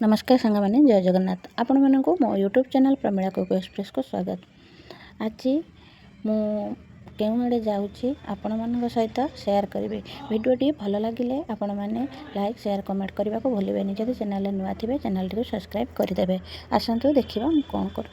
नमस्कार सांग मैंने जय जगन्नाथ आपण मानक मो YouTube channel Pramila cook express को स्वागत। आज मु केउआड़े जाऊँगी आपण मान सहित शेयर करी भिडियोटी भल लगे आपण मैंने लाइक शेयर कमेंट करने को भूलें। जब चैनल नुआ थे चैनल टी सब्सक्राइब करदे। आसतु देखा मु कौन कर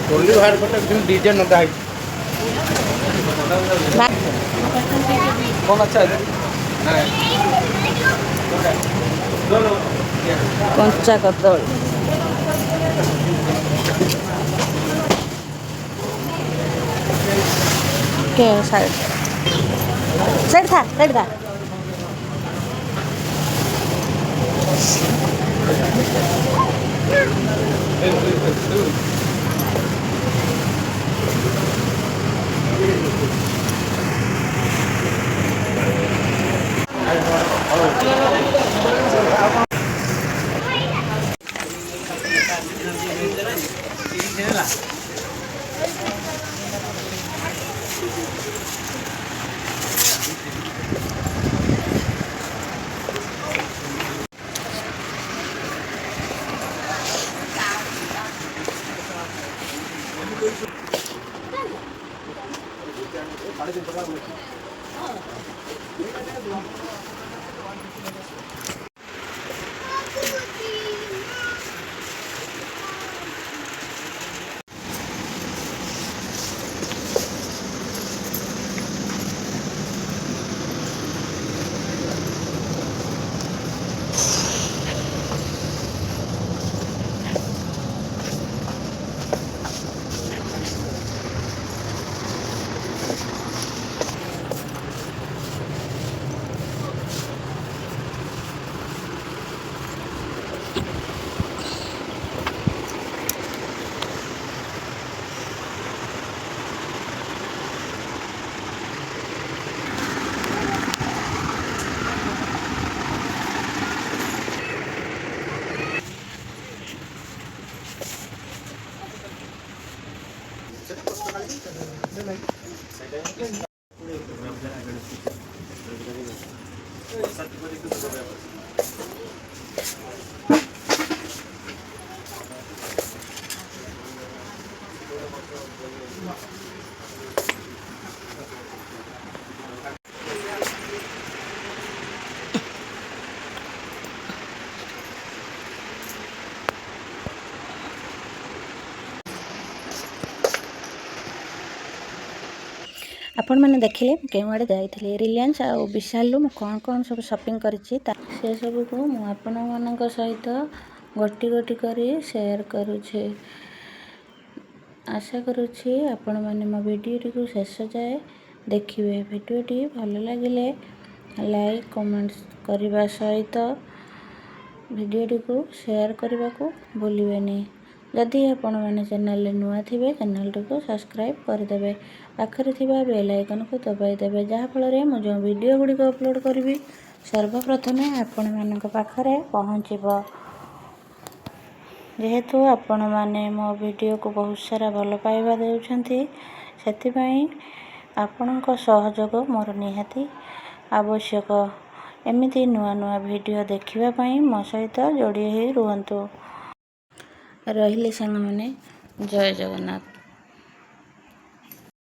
ओनली बाहर पटा डीजे नंदा है कौन अच्छा है कंचा कदली के साइड साइड था आपण मैंने देखिले केउआड़े जाइए रिलायंस आ विशाल कौन कौन सब शॉपिंग करिछि से सब को मु आपण मानक सहित गोटी गोटी करी शेयर करुछे। आशा करुछि आपण माने मो वीडियो को शेष जाए देखिए। वीडियोटी भल लगे लाइक कमेंट करने सहित वीडियोटी को शेयर करने को भूलें। जदि आपण मैंने चैनल नुआ थे चैनल को सब्सक्राइब करदे। पाखरे थिबा बेल आइकन को दबाई देबे जहाँफल मु जो वीडियो गुड़िक अपलोड करी सर्वप्रथमे आपण मानक पाखरे पहुँचब। जेहेतु आपण माने मो वीडियो को बहुत सारा भल पाइबा देउछंती सेति पई आपणक सहयोग मोर निहाती आवश्यक। ଏମିତି ନୂଆ ନୂଆ ଭିଡ଼ିଓ ଦେଖିବା ପାଇଁ ମୋ ସହିତ ଯୋଡ଼ି ହୋଇ ରୁହନ୍ତୁ। ରହିଲି ସାଙ୍ଗମାନେ, ଜୟ ଜଗନ୍ନାଥ।